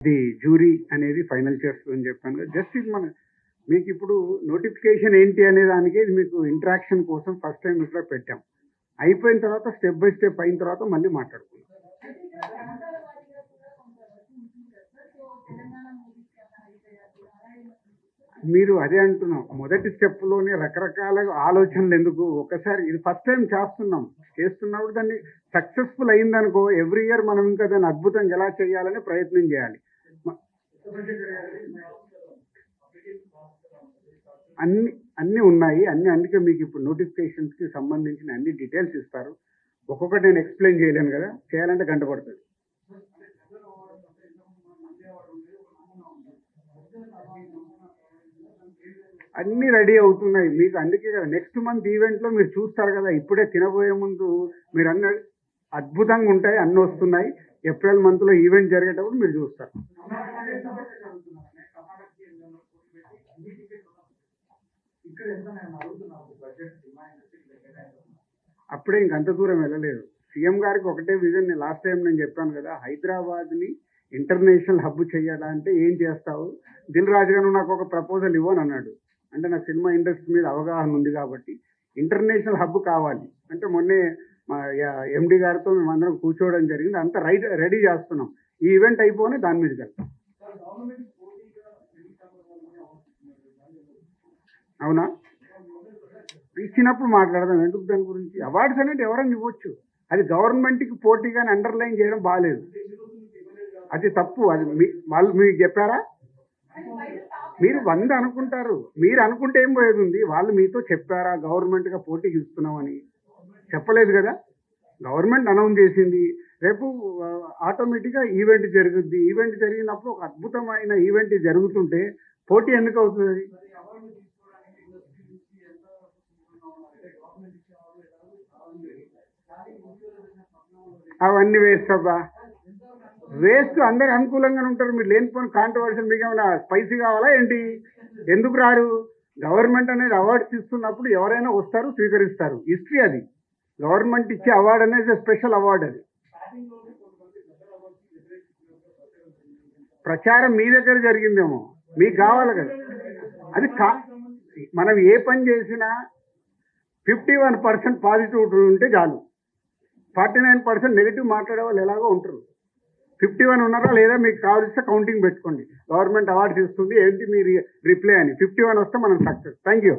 ఇది జ్యూరీ అనేది ఫైనల్ చేస్తుందని చెప్పాను కదా. జస్ట్ ఇది మీకు ఇప్పుడు నోటిఫికేషన్ ఏంటి అనే దానికి ఇది మీకు ఇంటరాక్షన్ కోసం ఫస్ట్ టైం ఇట్లా పెట్టాం. అయిపోయిన తర్వాత స్టెప్ బై స్టెప్ అయిన తర్వాత మళ్ళీ మాట్లాడుకుందాం. మీరు అదే అంటున్నాం, మొదటి స్టెప్లోనే రకరకాల ఆలోచనలు ఎందుకు, ఒకసారి ఇది ఫస్ట్ టైం చేస్తున్నప్పుడు దాన్ని సక్సెస్ఫుల్ అయిందనుకో ఎవ్రీ ఇయర్ మనం ఇంకా దాన్ని అద్భుతంగా ఎలా చేయాలని ప్రయత్నం చేయాలి. అన్ని అన్నీ ఉన్నాయి అందుకే మీకు ఇప్పుడు నోటిఫికేషన్స్కి సంబంధించిన అన్ని డీటెయిల్స్ ఇస్తారు. ఒక్కొక్కటి నేను ఎక్స్ప్లెయిన్ చేయలేను కదా, చేయాలంటే గంట పడుతుంది. అన్నీ రెడీ అవుతున్నాయి మీకు, అందుకే కదా నెక్స్ట్ మంత్ ఈవెంట్లో మీరు చూస్తారు కదా. ఇప్పుడే తినబోయే ముందు మీరు అన్న అద్భుతంగా ఉంటాయి, అన్నీ వస్తున్నాయి. ఏప్రిల్ మంత్లో ఈవెంట్ జరిగేటప్పుడు మీరు చూస్తారు. అప్పుడే ఇంకంత దూరం వెళ్ళలేదు. సీఎం గారికి ఒకటే విజన్, లాస్ట్ టైం నేను చెప్పాను కదా, హైదరాబాద్ని ఇంటర్నేషనల్ హబ్ చేయాలంటే ఏం చేస్తావు, దిల్ రాజు గారు నాకు ఒక ప్రపోజల్ ఇవ్వని అన్నాడు. అంటే నాకు సినిమా ఇండస్ట్రీ మీద అవగాహన ఉంది కాబట్టి ఇంటర్నేషనల్ హబ్ కావాలి అంటే మొన్నే మా ఎండి గారితో మేమందరం కూర్చోవడం జరిగింది. అంతా రెడీ చేస్తున్నాం. ఈ ఈవెంట్ అయిపోనే దాని మీదకి వెళ్తాం. అవునా, ఇచ్చినప్పుడు మాట్లాడదాం. ఎందుకు దాని గురించి? అవార్డ్స్ అనేది ఎవరైనా ఇవ్వచ్చు, అది గవర్నమెంట్కి పోటీగానే అండర్లైన్ చేయడం బాగాలేదు, అది తప్పు. అది వాళ్ళు మీకు చెప్పారా? మీరు 100 అనుకుంటారు, మీరు అనుకుంటే ఏం పోయేది ఉంది. వాళ్ళు మీతో చెప్పారా గవర్నమెంట్గా పోటీకి ఇస్తున్నామని? చెప్పలేదు కదా. గవర్నమెంట్ అనౌన్స్ చేసింది, రేపు ఆటోమేటిక్గా ఈవెంట్ జరుగుద్ది. ఈవెంట్ జరిగినప్పుడు ఒక అద్భుతమైన ఈవెంట్ జరుగుతుంటే పోటీ ఎందుకు అవుతుంది? అవన్నీ వేస్ట్ అబ్బా, వేస్ట్. అందరు అనుకూలంగానే ఉంటారు. మీరు లేనిపోయిన కాంట్రవర్షియల్, మీకు ఏమైనా స్పైసీ కావాలా ఏంటి? ఎందుకు రారు? గవర్నమెంట్ అనేది అవార్డ్స్ ఇస్తున్నప్పుడు ఎవరైనా వస్తారు, స్వీకరిస్తారు. హిస్టరీ అది. గవర్నమెంట్ ఇచ్చే అవార్డు అనేది స్పెషల్ అవార్డు. అది ప్రచారం మీ దగ్గర జరిగిందేమో, మీకు కావాలి కదా. అది మనం ఏ పని చేసినా 51% పాజిటివ్ ఉంటే చాలు. 49% నెగిటివ్ మాట్లాడే వాళ్ళు ఎలాగో ఉంటారు. 51 ఉన్నారా లేదా మీకు కావాల్సిన కౌంటింగ్ పెట్టుకోండి. గవర్నమెంట్ అవార్డ్స్ ఇస్తుంది ఏంటి మీరు రిప్లై అని 51 వస్తే మనం సక్సెస్. Thank you.